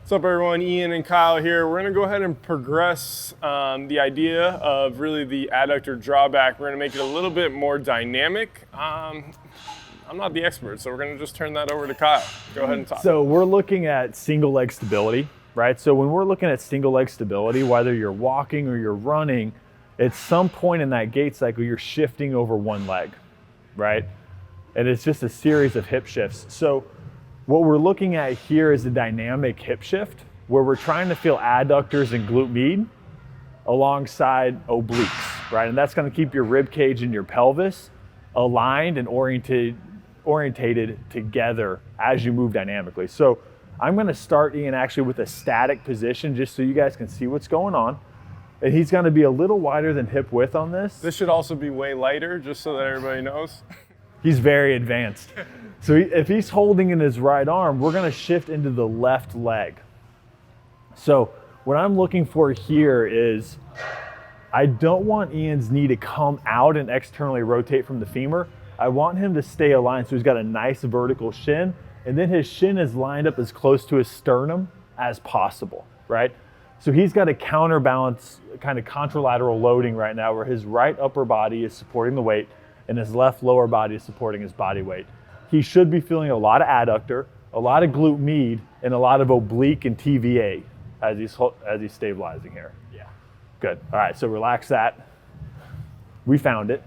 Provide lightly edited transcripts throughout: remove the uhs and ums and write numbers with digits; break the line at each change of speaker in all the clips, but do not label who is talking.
What's up everyone, Ian and Kyle here. We're gonna go ahead and progress the idea of really the adductor drawback. We're gonna make it a little bit more dynamic. I'm not the expert, so we're gonna just turn that over to Kyle. Go ahead and talk.
So we're looking at single leg stability, right? So when we're looking at single leg stability, whether you're walking or you're running, at some point in that gait cycle, you're shifting over one leg, right? And it's just a series of hip shifts. So what we're looking at here is a dynamic hip shift where we're trying to feel adductors and glute med alongside obliques, right? And that's gonna keep your rib cage and your pelvis aligned and orientated together as you move dynamically. So I'm gonna start Ian actually with a static position just so you guys can see what's going on. And he's gonna be a little wider than hip width on this.
This should also be way lighter, just so that everybody knows.
He's very advanced. So if he's holding in his right arm, we're gonna shift into the left leg. So what I'm looking for here is, I don't want Ian's knee to come out and externally rotate from the femur. I want him to stay aligned so he's got a nice vertical shin, and then his shin is lined up as close to his sternum as possible, right? So he's got a counterbalance, kind of contralateral loading right now where his right upper body is supporting the weight and his left lower body is supporting his body weight. He should be feeling a lot of adductor, a lot of glute med, and a lot of oblique and TVA as he's stabilizing here. Yeah. Good. All right, so relax that. We found it.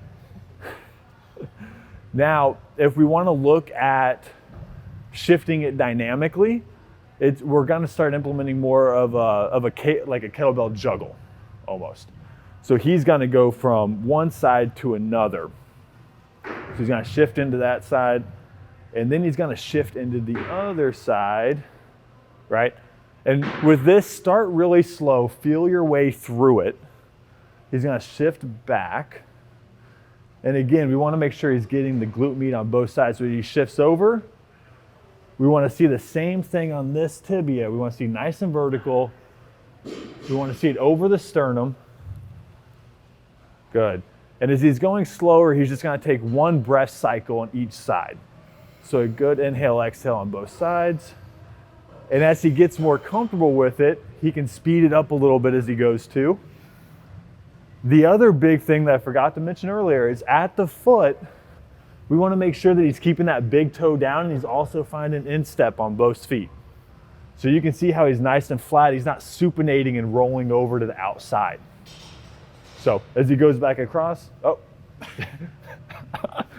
Now, if we want to look at shifting it dynamically, we're going to start implementing more of like a kettlebell juggle, almost. So he's going to go from one side to another. So he's going to shift into that side, and then he's going to shift into the other side, right? And with this, start really slow, feel your way through it. He's going to shift back. And again, we want to make sure he's getting the glute med on both sides. So he shifts over. We want to see the same thing on this tibia. We want to see nice and vertical. We want to see it over the sternum. Good. And as he's going slower, he's just going to take one breath cycle on each side. So a good inhale, exhale on both sides. And as he gets more comfortable with it, he can speed it up a little bit as he goes too. The other big thing that I forgot to mention earlier is at the foot, we want to make sure that he's keeping that big toe down and he's also finding instep on both feet. So you can see how he's nice and flat. He's not supinating and rolling over to the outside. So as he goes back across,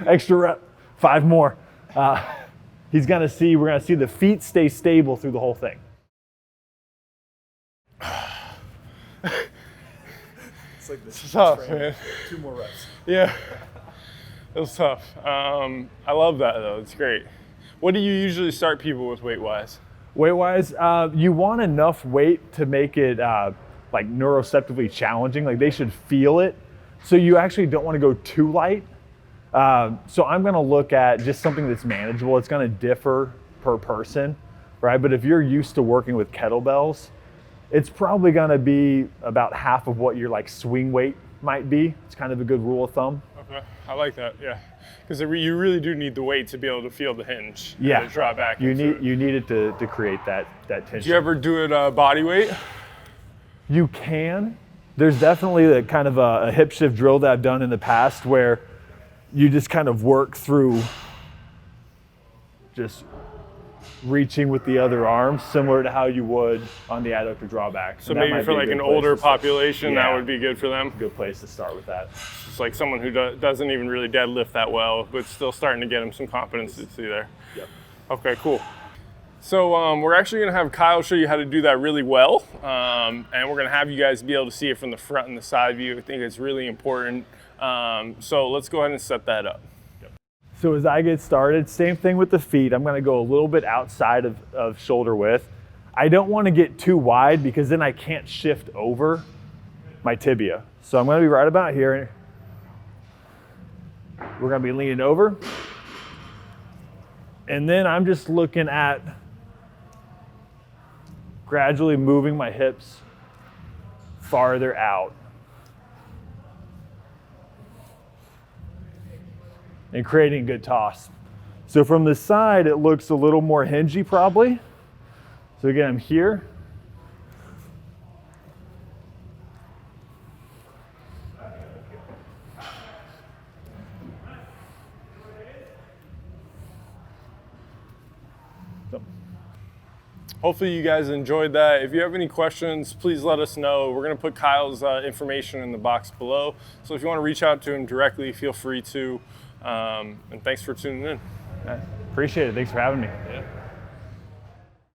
extra rep, 5 more. We're gonna see the feet stay stable through the whole thing.
It's like this.
It's tough, man.
2 more reps.
Yeah, it was tough. I love that though, it's great. What do you usually start people with weight-wise?
Weight-wise, you want enough weight to make it like neuroceptively challenging, like they should feel it. So you actually don't want to go too light. So I'm gonna look at just something that's manageable. It's gonna differ per person, right? But if you're used to working with kettlebells, it's probably gonna be about half of what your like swing weight might be. It's kind of a good rule of thumb.
Okay, I like that, yeah. Because you really do need the weight to be able to feel the hinge.
Yeah,
and the draw back.
You need it to create that tension.
Do you ever do it body weight?
You can. There's definitely a kind of a hip shift drill that I've done in the past where you just kind of work through just reaching with the other arm, similar to how you would on the adductor drawback.
So maybe for like an older population, that would be good for them?
Good place to start with that.
It's like someone who doesn't even really deadlift that well, but still starting to get them some competency there. Yep. Okay, cool. So we're actually gonna have Kyle show you how to do that really well. And we're gonna have you guys be able to see it from the front and the side view. I think it's really important. So let's go ahead and set that up.
So as I get started, same thing with the feet. I'm gonna go a little bit outside of shoulder width. I don't wanna get too wide because then I can't shift over my tibia. So I'm gonna be right about here. We're gonna be leaning over. And then I'm just looking at gradually moving my hips farther out. And creating a good toss. So from the side, it looks a little more hingy probably. So again, I'm here,
Hopefully you guys enjoyed that. If you have any questions, please let us know. We're going to put Kyle's information in the box below. So if you want to reach out to him directly, feel free to. And thanks for tuning in.
Appreciate it. Thanks for having me.
Yeah.